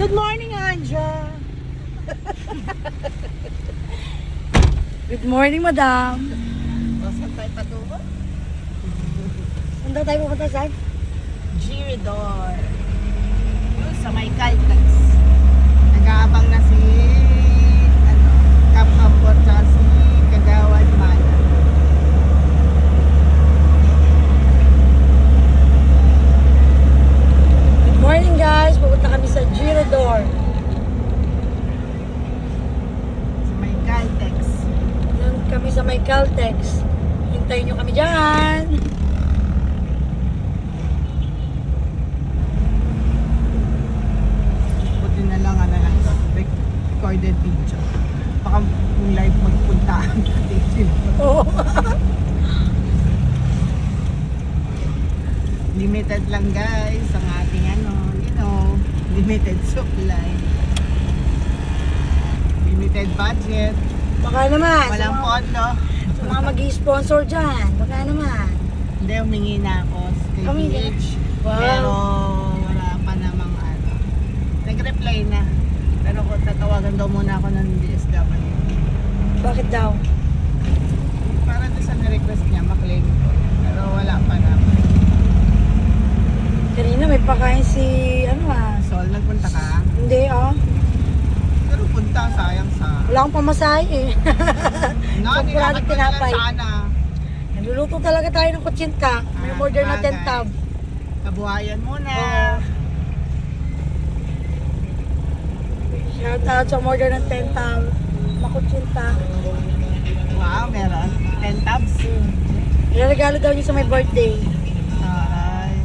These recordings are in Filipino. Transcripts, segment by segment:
Good morning, Anja. Good morning, madam. Saan tayo patungo? Saan daw tayo pupunta, saan? Giridor. Yun, sa may Caltex. Nag-aabang na si Cap Hapot at si Kagawad Mala. Good morning, guys. Pupunta kami sa Girodor. Sa may Caltex. Doon kami sa may Caltex. Hintayin nyo kami dyan. Buti na lang ito. Recorded video. Baka kung live magpuntaan natin. Oo. Limited lang guys ang ating limited supply. Limited budget. Baka naman. Walang pondo. Sa mga mag-i-sponsor dyan. Baka naman. Hindi, humingi na ako kay Kami na. PH. Wow. Pero wala pa namang nag-reply na. Pero kung tatawagan daw muna ako ng DSW. Bakit daw? Para doon sa na-request niya, maklaim ko. Pero wala pa naman. Kanina may pakain si, Sol, nagpunta ka? Hindi, Pero punta, sayang sa... Wala akong pamasahe eh. Hindi Wala dapat nang ko tinapay. sana. Nagluluto talaga tayo ng kutsinta. May order na 10 tab. Kabuhayan muna. Oo. Shout out sa order ng 10 tab. Makutsinta. Wow, meron. 10 tabs. Nilaregalo daw niya sa my birthday. Aray.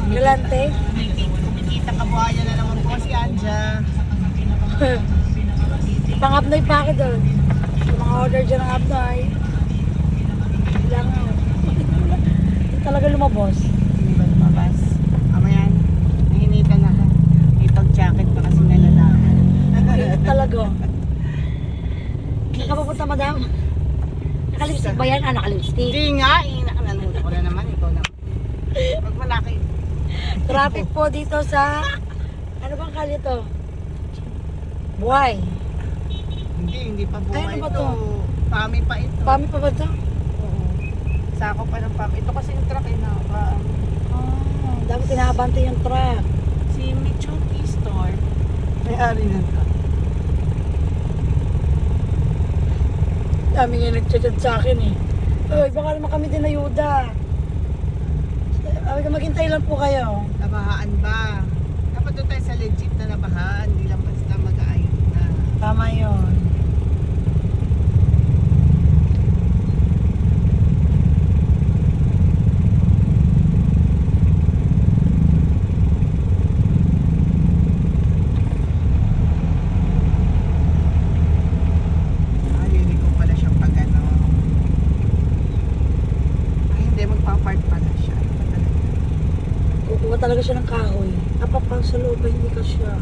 Galante. Kumikita kabuhayan na naman po si Anja. Pang-upnoy pa ako doon. Yung mga order dyan ng upnoy. Lang ako. Hindi talaga lumabos. Hindi ba lumabas? Amayan, nahinitan na. Itong jacket pa kasi nalalaman. Hindi talaga. Nakapapunta, madam? Nakalipstick ba yan? Nakalipstick. Hindi nga, nakanan ko na naman. Ikaw na. Huwag mo nakit. Traffic po dito sa... Ano bang kalye to? Buhay. Hindi pa buhay Ay, ano ba ito. to? Pami pa ito. Pami pa ba to? Oo. Sako pa ng pami. Ito kasi yung truck eh na. Dapat tinaabante yung truck. Si Michuki Store. May-ari na ito. Dami nga nag-chat sa akin eh. Uy, baka naman kami din ayuda. Maghintay lang po kayo. Nabahaan ba? Dapat doon tayo sa legit na nabahaan. Hindi lang basta mag-aayos na. Tama yun. Linig ko pala siyang pag Ay, hindi. Magpapart pala siya. Ano ba talaga? Kukuha talaga siya ng kahoy. Napapang sa loob, hindi ka siya.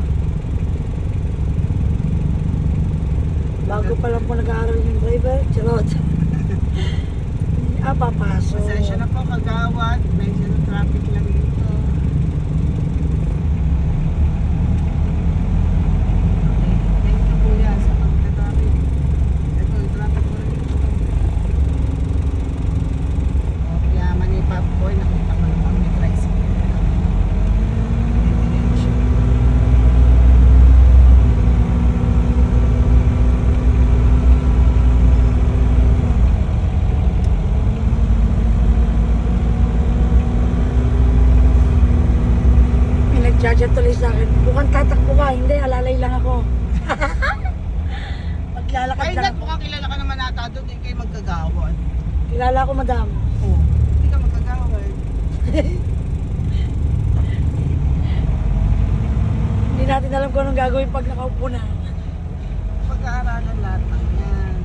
Bago pa lang po nag-aaral yung driver. Charot. Papasok. Pasensya na po kagawad. Medyo na traffic lang dito. Okay. Thank you kuya sa pagka-traffic. Ito yung traffic ko rin dito. O, kaya mani popcorn. Nakita ko naman may tricycle. Nag-chat tuloy sa akin. Mukhang tatakbo ka. Hindi, alalay lang ako. Maglalakad Ay, lang Nat, ako. mukhang kilala ka naman ata doon. Hindi kayo magkagawad. Kilala ko, madam. Oo. Hindi ka magkagawad. Hindi natin alam kung anong gagawin pag nakaupo na. Pag-aaralan lahat ng yan.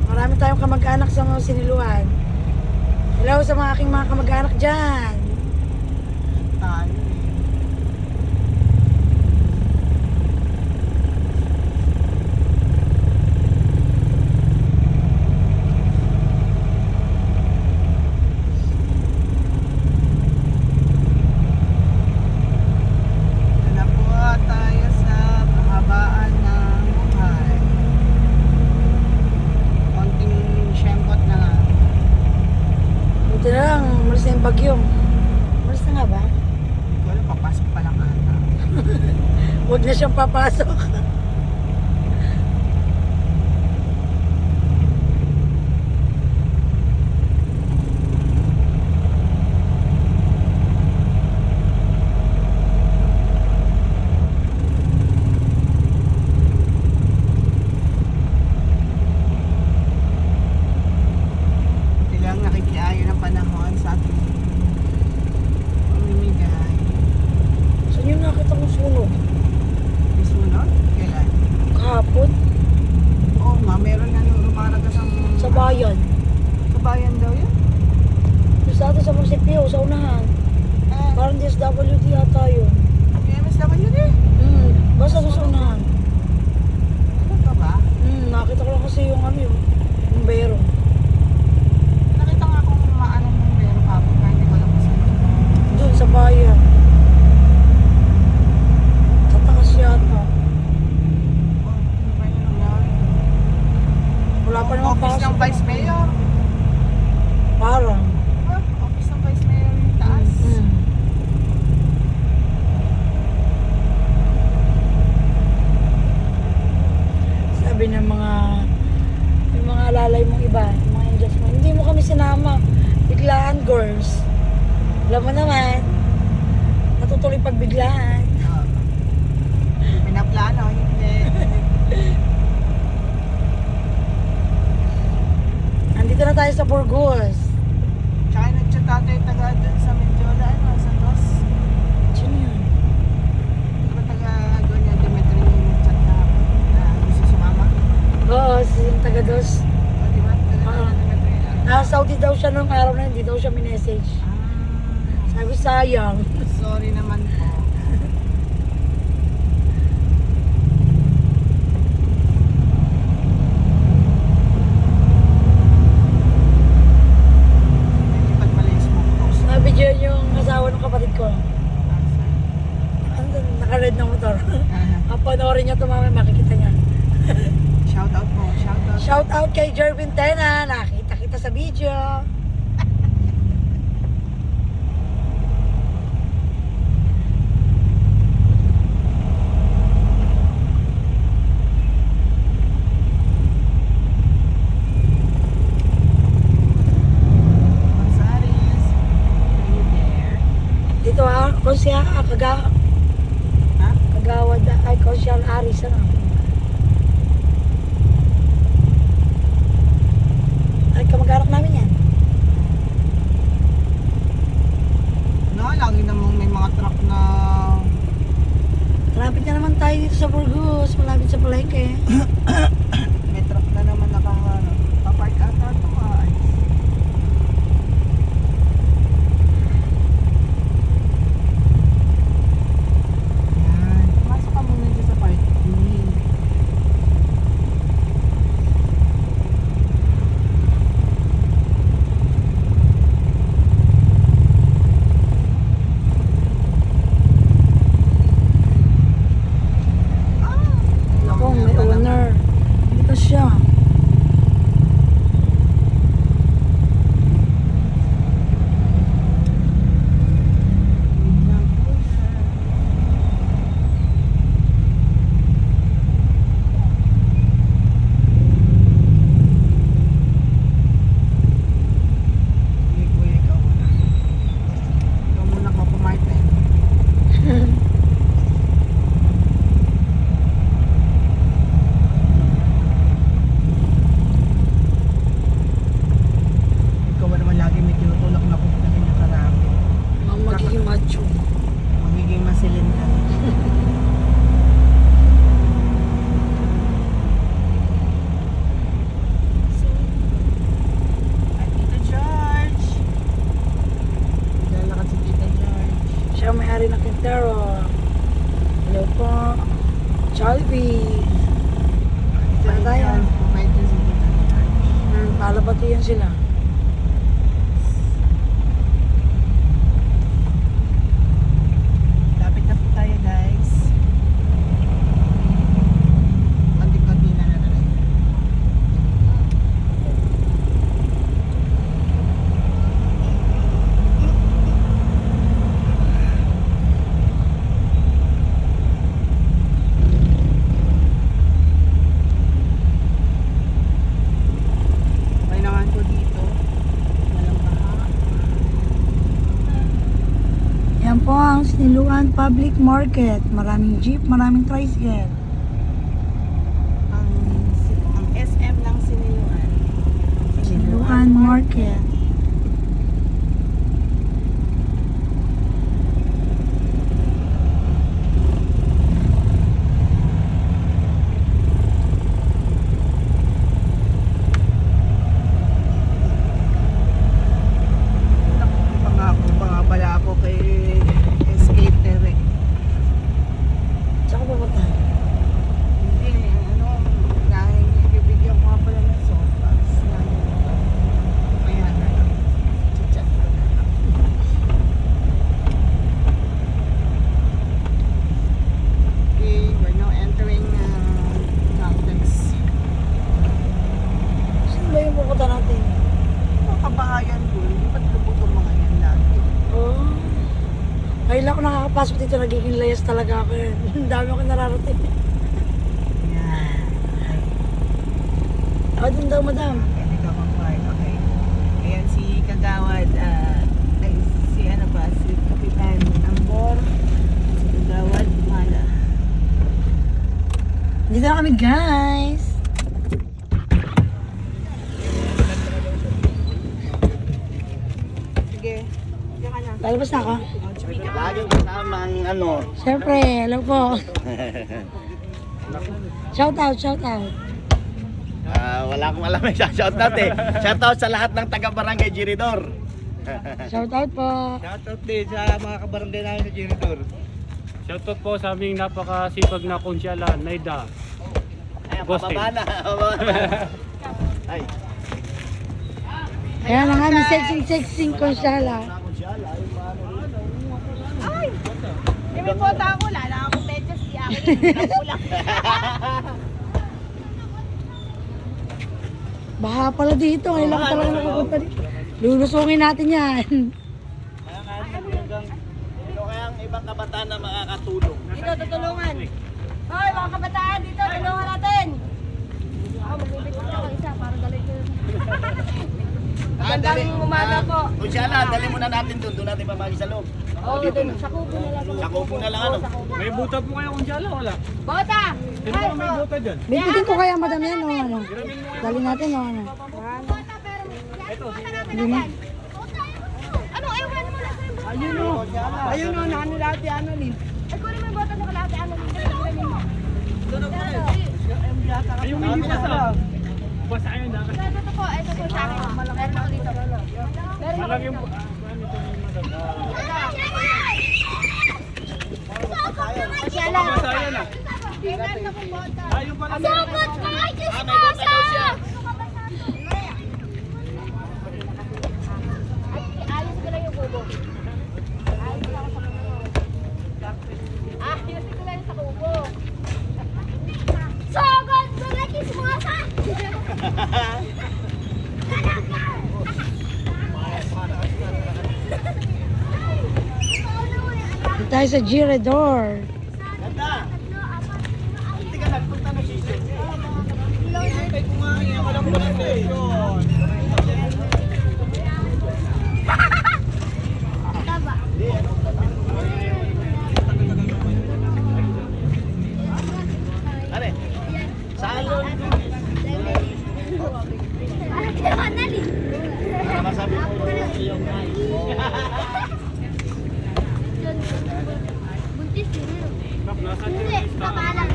Marami tayong kamag-anak sa mga siniluan. Hello sa mga aking mga kamag-anak dyan. Tayo. Huwag na siyang papasok. Buti lang nakikiayo ng panahon sa ating pamimigay. Saan yung nakita kong sunog? May sunod? Kailan? Kahapon? Oo nga, meron nga nung lumaragas ang... Sa bayan. Sa bayan daw yun? Yung sa atin sa munisipyo, sa unahan. Eh, Parang DSWD yata yun. MSWD? Basta doon sa unahan. Ano ka ba? Nakita ko lang kasi yung ano yung bumbero. Nakita nga akong maanong ng meron kapag kahit hindi ko alam kung saan. Doon sa bayan. Sa taas yata. Oh, ano ba yun nangyari? Wala pa naman Office pasok. ng Vice Mayor. Parang. Ah, Office ng Vice Mayor yung taas. Sabi ng mga yung mga alalay mong iba, yung mga angels mo, hindi mo kami sinama. Biglaan, girls. Alam mo naman, natutuloy pag biglaan. Ah. Pinaplano, hindi. Andito na tayo sa Burgos. Tsaka nag-chat tatay taga doon sa Mendiola, ano, sa Dos. Sino yun? Diba taga doon yung Dimitri nag-chat na ako na gusto sumama? Oo, si yung taga-dos. O, diba? Taga Oo. Dimitri. Nasa Saudi daw siya nung araw na hindi daw siya minessage. Sabi, sayang. Sorry naman po. Nalipad pala yung smoke house. Sabi dyan yung asawa ng kapatid ko. Andun, naka-red na motor. Panoorin niya ito mamaya, makikita niya. Shout out po, shout out. Shout out kay Jervin Tena. Nakita kita sa video. Gonzales, are you there? Dito konsya, Ha? kagawad, ay konsyal Aris, ano? Ay, kamag-anak namin yan. No, lagi namang may mga truck na Traffic na naman tayo dito sa Burgos, malapit sa Palengke. may truck na naman nakapark ata ito maayos. Yan, pumasok ka muna dyan sa parking. Ako, may owner. Dito siya. Kuya, ikaw muna. Ikaw muna ko pumartin. Ikaw ba naman lagi may tinutulak na kung na ganyan karami. Magiging macho. Magiging masilin ka. At Tito George. Lalakad si Tito George. Siya ang may-ari ng Quintero. Hello po. Jollibee. Ito tayo. Pumayad yun si Tito George. Palabatihan sila. Lapit na po tayo guys. Konti-konti na na rin. po ang Siniluan Public Market. Maraming jeep, maraming tricycle. Ang SM ng Siniluan. Siniluan Market. Pangako pa nga pala ako kay Skater eh. Saan ka pupunta? Hindi, dahil ibibigyan ko nga pala ng sopas. Kaya na lang. Chat ko na lang. Okay, we're now entering complex. Saan ba yung pupunta natin? Mga kabahayan ko, ba't lubog ang mga yan lagi? Oh. Ngayon lang ako nakakapasok dito, nagiging layas talaga ako yun. Ang dami ako nararating. Yan. Ako din daw, madam. Pwede ka mag-park, okay. Ayan si Kagawad, ay si ano ba, si Kapitan Ambor, si Kagawad, Mala. Dito na kami, guys. Sige, diyan ka na. Lalabas na ako. Laging kasamang ano. Siyempre, hello po. Shout out, shout out. Wala akong alam yung shoutout eh. Shoutout sa lahat ng taga-barangay Giridor. Shout out po. Shoutout din sa mga kabarangay namin sa Giridor. Shoutout po sa aming napakasipag na konsyala, Naida. Ay, Ghosting. pababa na. Ay, Ayan ang aming sexing konsyala. Ay! May pota ako, lala ako medyo si akin. Nakulang. Baha pala dito. Ngayon lang talaga nakapunta dito. Lulusungin natin yan. sino kaya ang ibang kabataan na makakatulong? Dito, tutulungan. Hoy, mga kabataan, dito, tulungan natin. Ako, magbibigay ako isa para galing ko. Magandang umaga po. Kusyala, dali muna natin doon natin pamagi sa loob. Oo, dun, sa kubo na lang. Sa kubo na lang ano. May buta po kayo konsyala, wala? Bota! Sino ba may buta dyan? Bibitin ko kaya madam yan o ano. Dali natin o ano. Hindi na. Ano, ewan mo na sa yung bota. Ayun o, ayun o, nanilati ano Lin. Ay, kunin mo yung bota na kalate. Ano, Ay, yung hindi basa. Basa yun na. ito po, sa akin. Meron ako dito. Meron ako Malang yung... dito. Masyala. Basa yan ah. Meron akong bota. Ayun pala. Sugod, mga May bota daw siya. Ayos ko lang yung kubo. Ayos ko lang sa kubo. Ayos ko lang sa kubo. Sugod, mga kismosa! Dito tayo sa Giridor. Ganda. Hindi ka nagpunta na sisyon. Ay, kumain ako ng station. Ano eh? Salon. Para masabi ko yung Buntis din. Hindi, kapalan.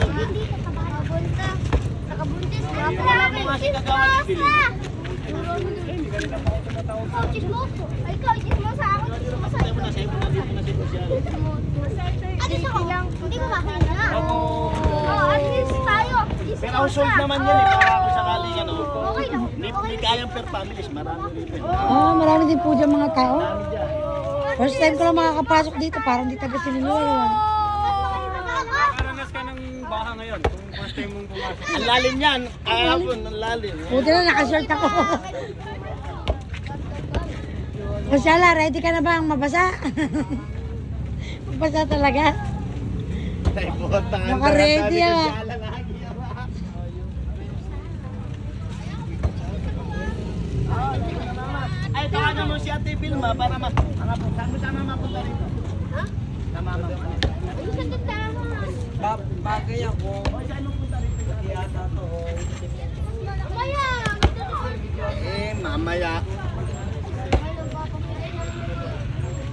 Hindi, kabunta. Nakabuntis. kasi kagawa ni Billy. Ikaw, chismoso. Ay, ikaw, chismoso. Ako, chismoso. Sa'yo mo na si Luciano. Alis ako. Hindi ko makakita na. Oo, alis tayo. Pero household naman yan eh. Baka kung sakaling ano. Okay lang. Hindi kayang per families. Marami rin. Oh, marami din po dyan mga tao. First time ko lang makakapasok dito. Parang di taga Siniluan. Nakaranas ka ng baha ngayon. Kung first time mong pumasok. Ang lalim yan. Kahapon, ang lalim. Buti na nakashort ako. Kusyala, ready ka na ba ang mabasa? Mabasa talaga. Ay, puta. Naka-ready ah. Ay, tawagan mo si Ate Vilma para saan mo sama mapunta rito? Ha? Sama mo. Ano sa tatawa? Bagay ako. Yata to. Kaya, Eh, mamaya.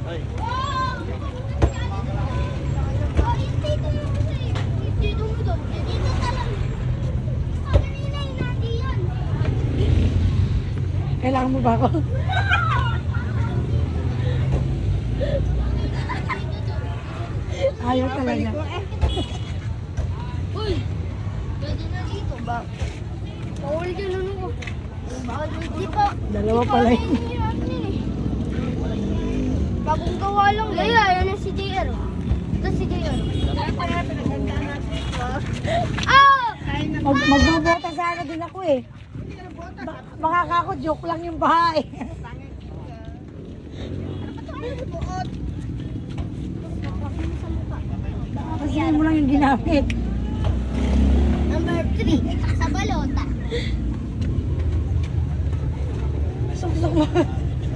Ay. Kailangan mo ba ako? Ayaw talaga. Uy! Pwede na dito ba? Bawal dyan ano ko. Bawal di pa. Dalawa pala yun. Bagong gawa lang. Laya, yan ang si JR. Ito si JR. Ah! Magbubota sana din ako eh. Baka ako, joke lang yung bahay. Kasi mo lang yung ginamit. Number 3, sa balota. Suksok mo.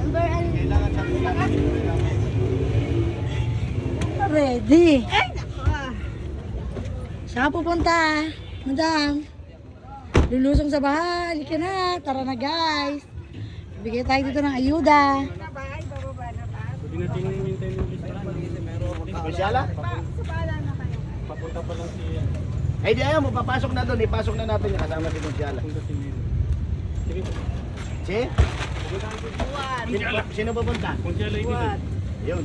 Number Ready. Saan pupunta? Madam. Lulusong sa bahay. Halika na. Tara na guys. Bigay tayo dito ng ayuda. Pwede natin hintay ng listahan. Kusyala? Papunta pa lang si... Ay, di ayaw mo. Papasok na doon. Ipasok na natin yung kasama si Kusyala. Punta si Milo. Sige po. Si? Sino pupunta? Kung siya lady doon. Yun.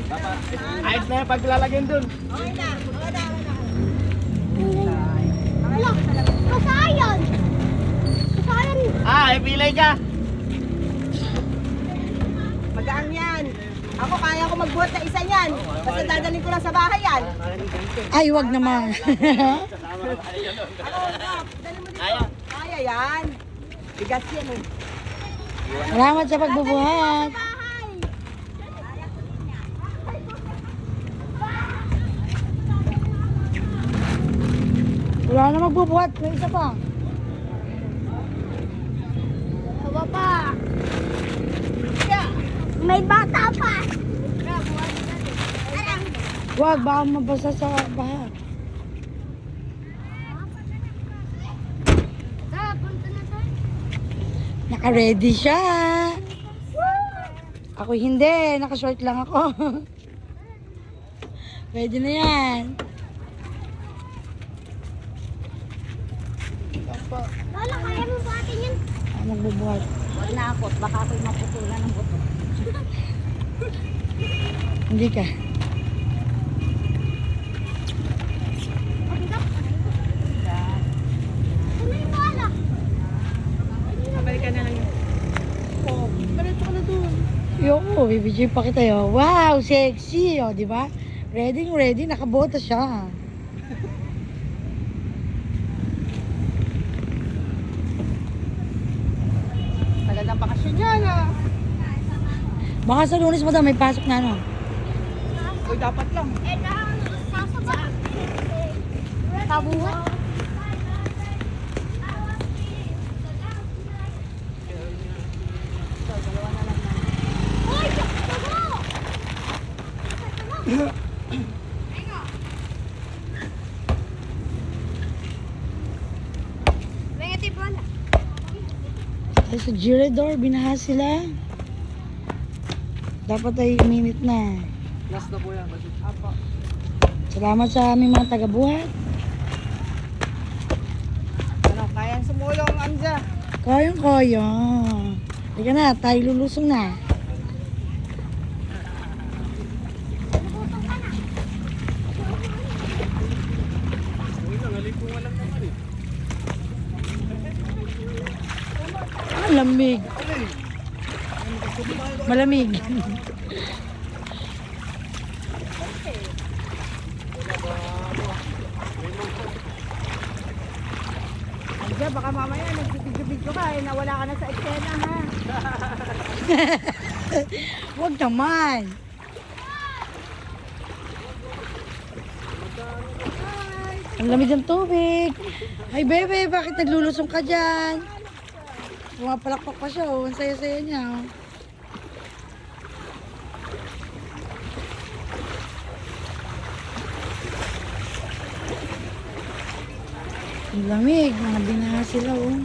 Papa, ayos na yung paglalagyan doon. Wala, kasayan. Kasayan. Ah, pilay ka. Magaan yan. Ako kaya ko magbuhat na isa yan. Basta dadalhin ko lang sa bahay yan. Ay, wag naman. Ayaw. Kaya yan. Bigas yan eh. Salamat sa pagbubuhat. Wala na magbubuhat. May isa pa. Hawa pa. May bata pa. Wag, baka mabasa sa baha. Punta na tayo. Naka-ready siya. Ako hindi. Naka-short lang ako. Ready na yan. Lola, kaya mo ba atin yan? Ako magbubuhat. Huwag na ako. Baka ako'y maputulan ng buto. Hindi ka. Ano yung bala? Balikan na lang yun. Oh, diretso ka na doon. Yoko, bibigyan pa kita yun. Wow, sexy. O, di ba? Ready, ready. Nakabota siya. Talagang bakasyon yan ah. Baka sa Lunes, madam, may pasok na ano. Uy, dapat lang. Sasaba. Tabuhan. Hoy, tago! May bola. Ay, sa Girador, binaha sila. Dapat ay minute na. Last na po yan. Apo. Salamat sa aming mga taga-buhat. Ano, kayang sumulong, Anja. Kayang-kaya. Halika na, tayo lulusong na. Uy lang, halipungan lang naman eh. Ang lamig. Malamig. Anja, baka mamaya nagbibidyo ka eh, nawala ka na sa eksena ha. Huwag naman. Ang lamig ng tubig. Ay, bebe, bakit naglulusong ka dyan? pumapalakpak pa siya, oh. Ang saya-saya niya, oh. Ang lamig, mga binaha sila, oh.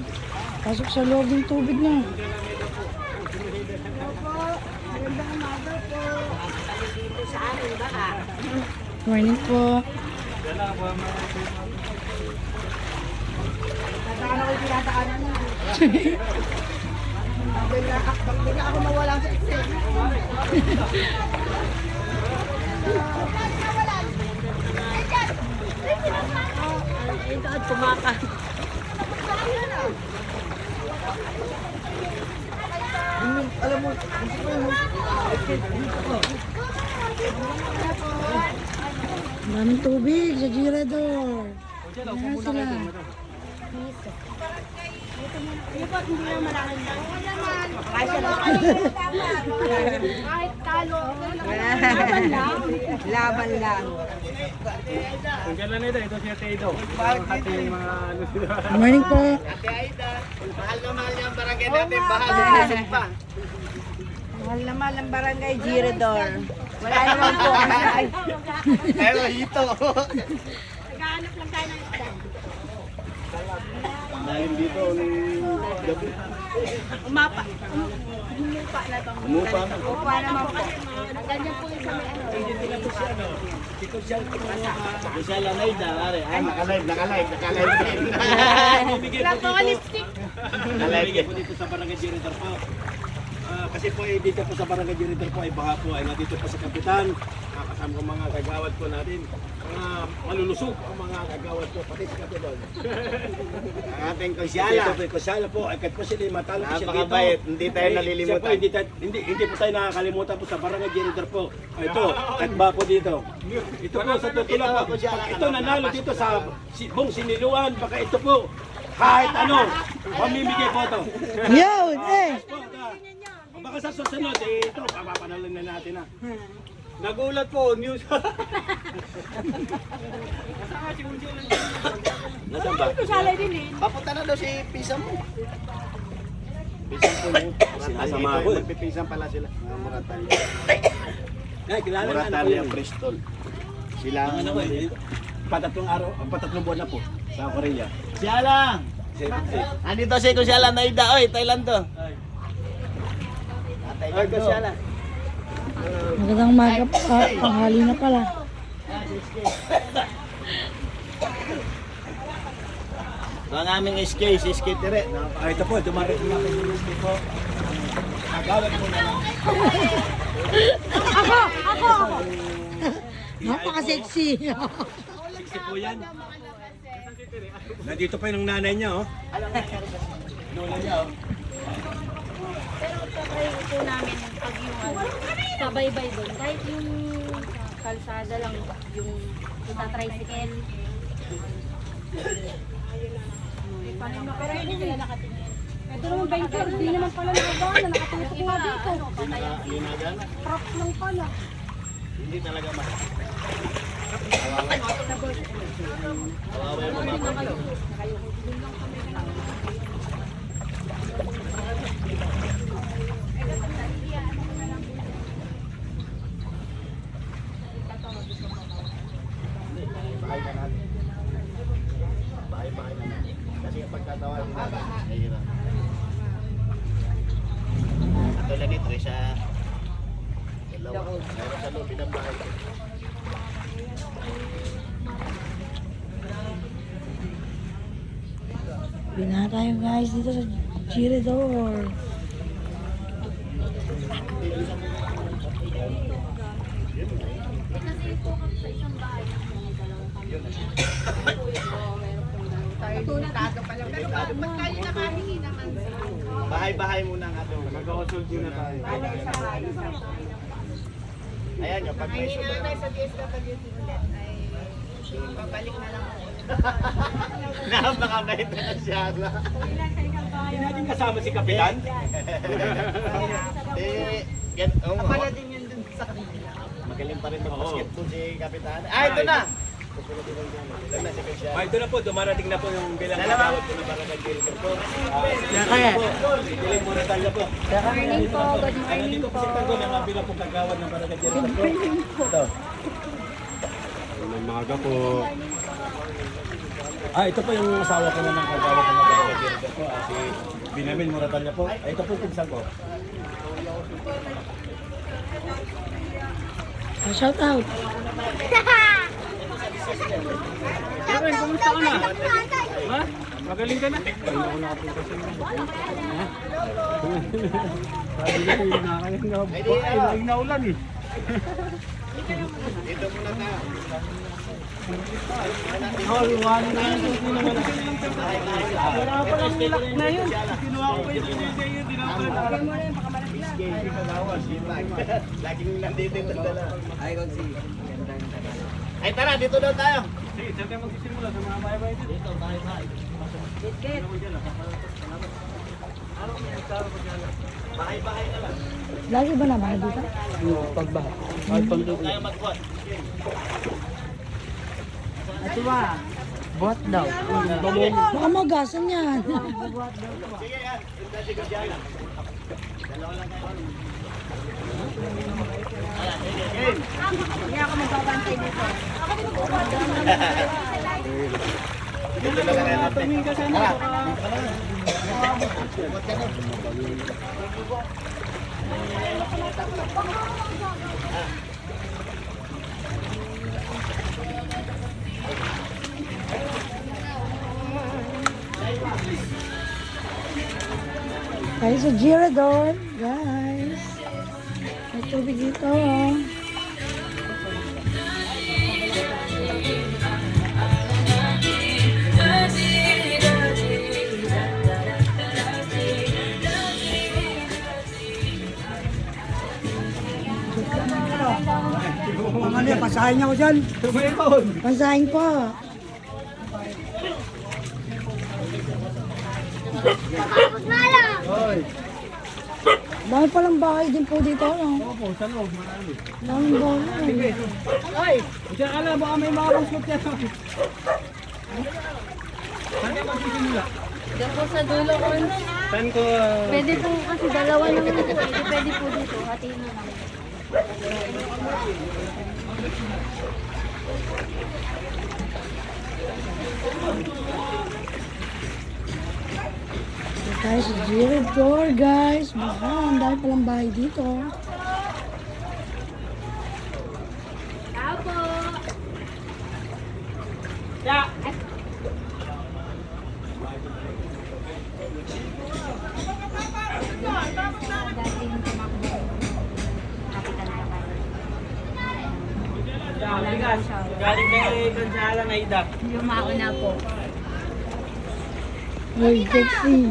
Pasok sa loob ng tubig na. Morning po. Bigla ako mawala sa eksena. Ito at kumakan. Alam mo, Ang daming tubig sa Girador. Ayan sila. Kahit talo. Laban lang. laban lang. Kung kailan ito si Ate Ido. Hati yung mga ano sila. Good morning po. Ate Aida, mahal na mahal niya ang barangay natin. Bahal na sumpa. Mahal na mahal ang barangay Girador. Wala naman po kasi. Pero hito. Naghahanap lang tayo ng isda. Dahil dito nung gabi. Umupa na to. Umupa na. Upa naman po. Ganyan po yung sa may ano. Social ang Aida, pare. Nakalive din. Wala po ka lipstick. Nakalive po dito sa Barangay Girador po. Kasi po dito po sa Barangay Girador po ay baka po ay nandito po sa kapitan. Kasama ko mga kagawad po natin. Mga malulusog ang mga kagawad po pati sa kapitan. Ang ating Ito kusyala. po ay kasala po ay kahit po sila matalo po siya dito. Napakabait, hindi tayo nalilimutan. Siya po, hindi po tayo nakakalimutan po sa Barangay Girador po. Ito, at ba po dito. Ito po sa totoo lang po. Pag ito nanalo dito sa buong siniluan, baka ito po kahit ano, pamimigay po ito. Yun, eh. O baka sa susunod, ito, papapanalin na natin na. Nagulat po, news. Nasaan ba? Salay din eh. Papunta na daw si Pisang mo. Pisang po mo. Sinasama ako eh. Magpipisang pala sila. Mga Muratalia. Ay, kilala na anak ko Muratalia yun. Bristol. Sila Ang ang ano ko eh, patatlong buwan na po sa Korea. Siala! Andito si Kusyala na Ida. Oy, Thailand to. Ay, Kusyala. Magandang umaga po. Panghali na pala. Ang aming SK, si SK Tire. Ito po, dumating yung SK po. Nagawad po na lang. Ako! Napaka-sexy. Siksi po yan. Nandito pa yung nanay niya, oh. Lola niya, oh. Pero try po namin pag yung sabay-bay doon. Kahit yung kalsada lang, yung tricycle. Pero hindi sila nakatingin. Ito naman banker, di naman pala nakagana, nakatutok nga dito. Linagana. Truck lang pala. Hindi talaga Kawawa yung mga kapatid. Bahay na natin. Bahay na natin. Kasi yung pagkatawagin natin, nahihirap. Ito lang dito sa dalawa. Meron sa loob ng bahay. Binaha tayo guys dito sa Girador. Bahay-bahay muna nga doon. Mag-consult na tayo. Ayan yung pag may sulat. Sa DSWD ulit ay babalik na lang ako. Napakabait na siya. Hindi natin kasama si Kapitan. Oo nga. Pala din yun dun sa kanila. Magaling pa rin mag-basketball si Kapitan. Ah, ito na! Ito na po, dumarating na po yung bilang kagawad po ng Barangay Jericho po. Kaya. Piling mo na tayo po. Morning po, good morning Nandito po po. si Tanggol, ang bilang po kagawad ng Barangay Jericho po. Ito. Umaga po. Ito po yung asawa ko na ng kagawad ng Barangay Jericho po. Si Binamin Moratalla po. Ito po yung pinsan ko. Shout out. Kevin, kumusta ka na? Ha? Magaling ka na? Hindi ako nakapunta sa inyo. Ha? Sabi ko yung nakakalang na buhay, na ulan eh. Oh, luwanin na yun. Wala pa lang nilak na yun. Kinuha ko pa yung pinigay yun. Laging nandito yung dala. Ay, tara, dito daw tayo. Sige, saan tayo magsisimula sa mga bahay-bahay dito? Dito, bahay-bahay. Lagi ba na mahal dito? Pagbaha. Kahit pang dito. Tayo mag-bot. Ito ba? Bot daw. Baka magasan yan. Sige yan. Punta si Gajala. Dalawa lang kayo. Hindi ako magbabantay dito. Dito na lang natin. Tumingin ka sana. Tayo sa Girador, guys. May tubig dito. Ano yan, pasahin niya ko dyan. Pasahin po. Dami palang bahay din po dito. No? Opo, sa loob, marami. Daming bahay. Diyan ka lang, baka may mga slot yan. Saan ka magsisimula? Diyan po sa dulo ko. Saan ko... Pwede po kasi dalawa naman po. Pwede po dito. Hatiin na lang. Tayo sa Girador, guys. Baka, ang dami palang bahay dito. Tao po. Dating tumakbo. Kapitan na tayo. Galing kay Gonzalo na ida. Yung mauna po. Very sexy.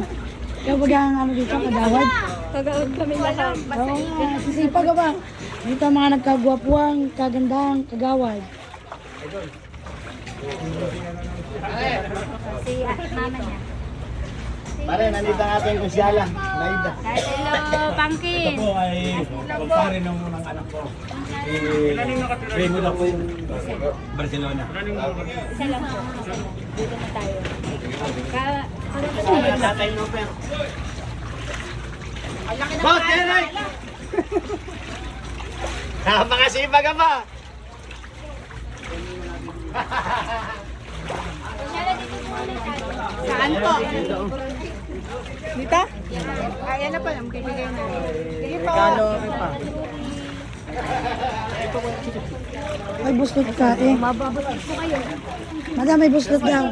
Kaya baga ang ano dito, kagawad. Kagawad kami lahat. Oo nga, sisipag ka ba? Dito ang mga nagkagwapuang, kagandang, kagawad. Si mama niya. Pare, nandito ang ating kusyala. Naida. Hello, Pangkin. Ito po ay kumpare ng unang anak ko. Remo na po yung Barcelona. Isa lang po. Dito na tayo. Tatay no pero. Boss, Eric! Napakasipa ka ba? Saan po? Dito? Ayan na po, ang bibigay na. Sige po. Ay, buslot ka eh. Mababatot po kayo. Madam, may buslot daw.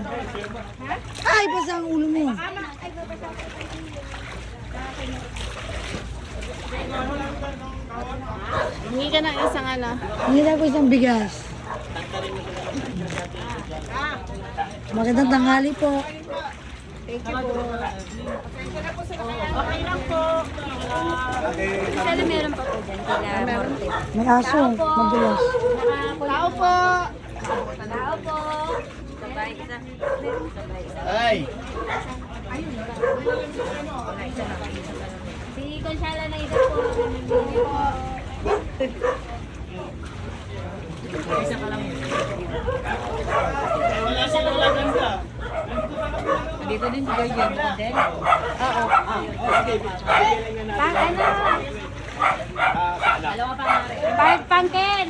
Ay, basa ang ulo mo. Hingi ka ng isang ano. Hindi na ko isang bigas. Magandang tanghali po. Thank you po. Okay lang po. Sana meron pa po dyan. Kila Morte. May aso, madulas. Tao po. Tao po. Sabay isa. Sabay isa. Ay! Wala, isa lang. Si Consuela na isa po. Isa ka lang. Alin ba yun? Model? Oo. Pang ano? Dalawa pa nga. Pangken!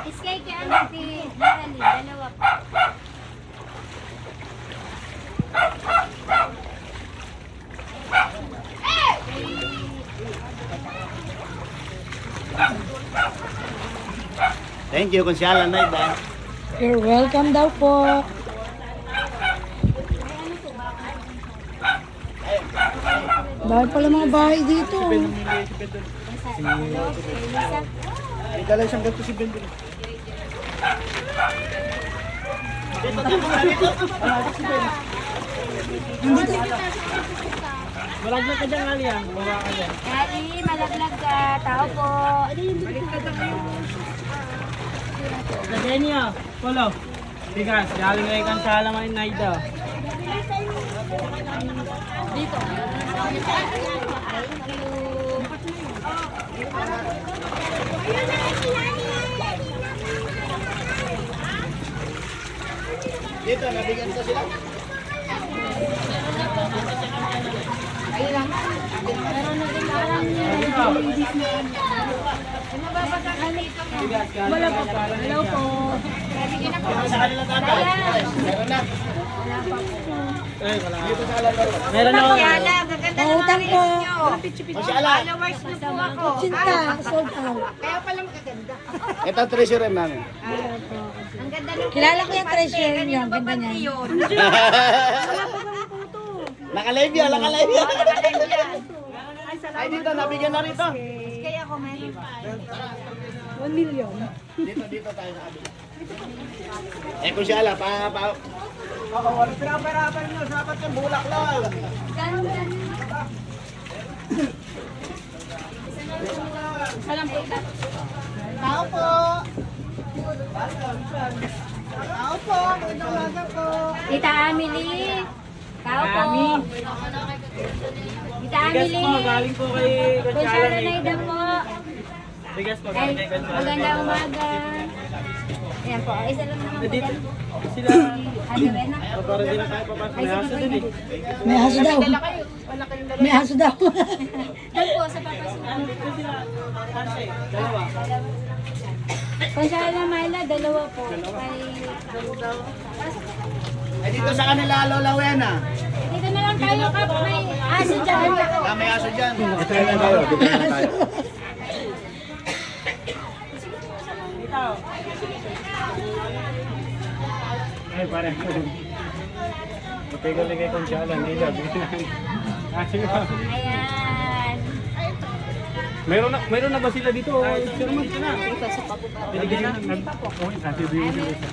Iskay kay ano si Natalie. Dalawa pa. Thank you, Konsyala Naida. You're welcome daw po. Dahil pala mga bahay dito. May dala isang ganito si Bendo. Malaglag ka dyan, Ali, ah. Bumaba ka dyan. Kali, malaglag ka. Tao po. Gardenia, Polo. Bigas, galing na ikan sa alaman Naida. Dito. Dito, nabigyan ko sila. Wala po. Hello po. Sa kanila tatay. Meron na. Meron ako. Pautang po. Konsyala. Cinta, sold out. Ito ang treasurer namin. Kilala ko yung treasure niyo. Ganda niya. Naka-live yan, naka-live yan. Ay, dito, nabigyan na rito. Kaya ako meron. 1 million. Dito tayo sa kabila. Konsyala, pinapahirapan nyo, sapat yung bulak lang. Isa lang po. Tao po. Tao po. Magandang po. Tita Amelie. Tao po. Tita Bigas Amelie. po, galing po kay Konsyala Gonzalo Naida po. Bigas po, Ay, galing kay Gonzalo. magandang umaga. Ayan po. Isa lang naman po. Dito, sila. Ano rin na? Para din na tayo papasok. Ay, May sige aso po. din eh. May aso daw. May aso daw. Doon po sa papasukan. Dito sila. Ate, dalawa. Konsyala Myla, dalawa po. Kay... Ay, dito sa kanila, Lola Wena. Dito na lang tayo, Kap. May aso dyan. May aso dyan. Ay, parang. Matigal kay Gonzalo, Naida. Sige pa. Ayan. Meron na ba sila dito? Sir mo, dito na. Binigyan na. Okay, kasi bigyan sila.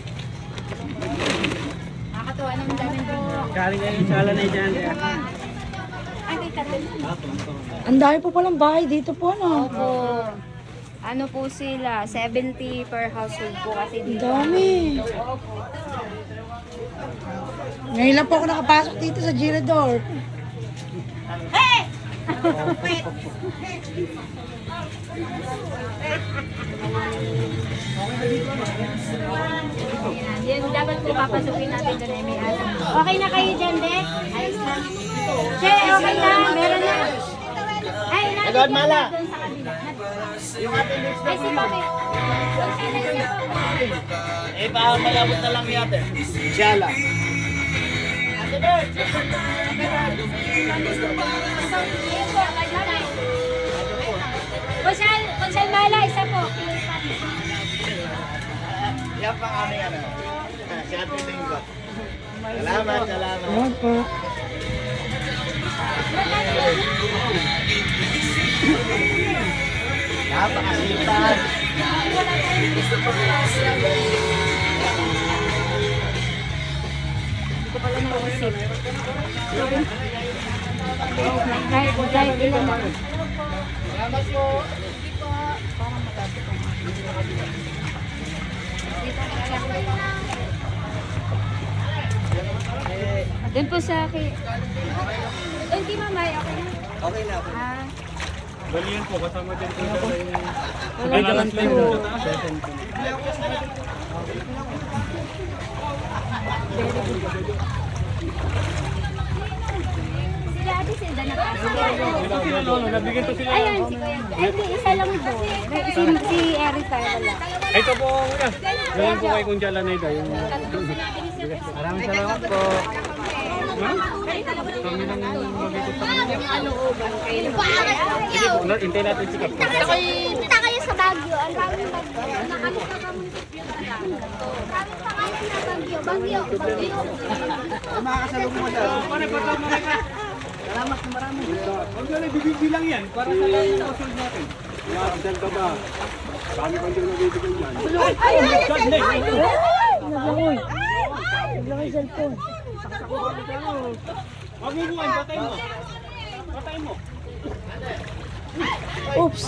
Nakakatuwa naman namin po. Galing kay Gonzalo na dyan. Ay, kay Katin. Ang dami po palang bahay dito po, no? Opo. Ano po sila? 70 per household po kasi Ang dito. dami. Ngayon lang po ako nakapasok dito sa Girador. Yan, dapat po papasukin natin doon ay may alam. Okay na kayo dyan, Dek? Ayos na. Che, okay na. Meron na. Ay, natin Agad, yan Mala. doon sa kabila. Ay, si Papi. Okay na si Papi. Eh, baka mayabot na lang yate. Konsyala. Konsyal Mala, isa po. Yan pang aming ano. Si Ate Bingo. Salamat, salamat. Ayan po. Napakasipag. Kahit ilan na. Doon po sa akin. Doon kay Mamay, okay na? Okay na. Ah, Bali yun po, kasama din po sa wala naman po. Ate Silda na kasi. Ito sila lolo, nabigyan to sila. Ayan, si Kuya. Ay, hindi, isa lang doon. Si Erika wala. Ito po, kuya. Galing po kay Kunja Lanayda. Yung... Maraming salamat po. Ha? Kami lang mag-ikot sa kanila. Sige po, hintayin natin si Kap. Punta kayo sa Baguio. Ang daming Baguio. Nakalis na kami sa Piedra. Daming pangalan na Baguio. Baguio. Huwag na lang, bibilang yan. Para sa lahat ng usul natin. Yan, ka ba? Kami kong din nabibigyan yan. Naglangoy. Naglangoy cellphone. Huwag mo buwan, patay mo. Patay mo. Oops.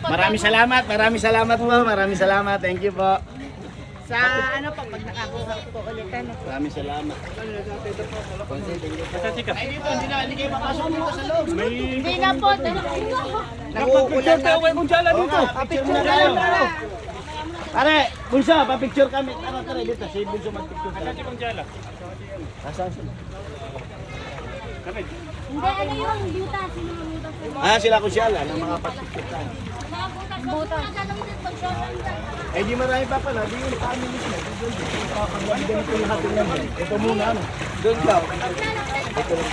Maraming salamat po. Maraming salamat. Thank you po. Sa ano pa, pag nakakuha ko ulit, ano? Maraming salamat. Basta si Kap. Hindi na po, Nakapag-picture tayo kay Kunja dito. Picture muna tayo. Pare, Bunso, pa-picture kami. Tara, dito. Si Bunso mag-picture Basta tayo. si Kunja. Nasaan sila? Kapit. Hindi, ano yung butas? Sino yung butas? Ah, sila ko siya ng mga pa-picture tayo. Butas. Eh, di marami pa pala. Di yung kami mismo. Kapag ganito lahat yung naman. Ito muna, ano? Doon ka. Ito lang.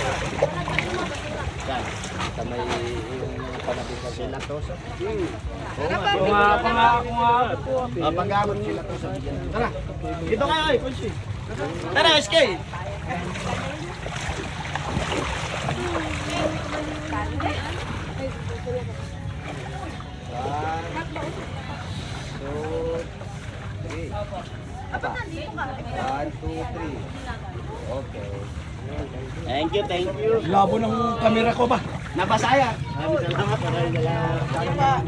Yan. Sa may yung panabisan sila to sa. Pangako nga po. Pag-abot sila to sa. Tara. Dito kayo, ay, Punsi. Tara, SK. Thank you. Labo ng kamera ko ba? Napasaya. Maraming salamat.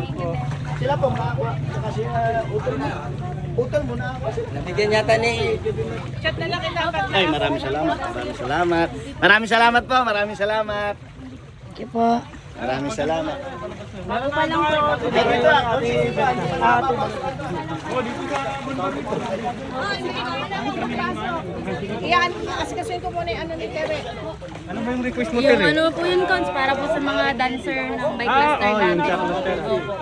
Sila po, makakuha. Saka si Utol mo. Utol mo na ako sila. Nabigyan yata ni... Ay, maraming salamat. Maraming salamat po. Maraming salamat. Thank you po. Maraming salamat. Bago pa lang po. Ay, dito lang. Iyan, asikasuin ko muna yung ano ni Tere. Ano ba yung request mo, Yung Tere? ano po yun, Cons, para po sa mga dancer ng bike cluster yung namin. Jack Cluster. Opo.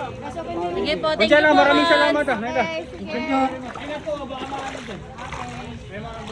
Sige po, thank Kunja you po, maraming Cons. salamat. Naida. Thank you po.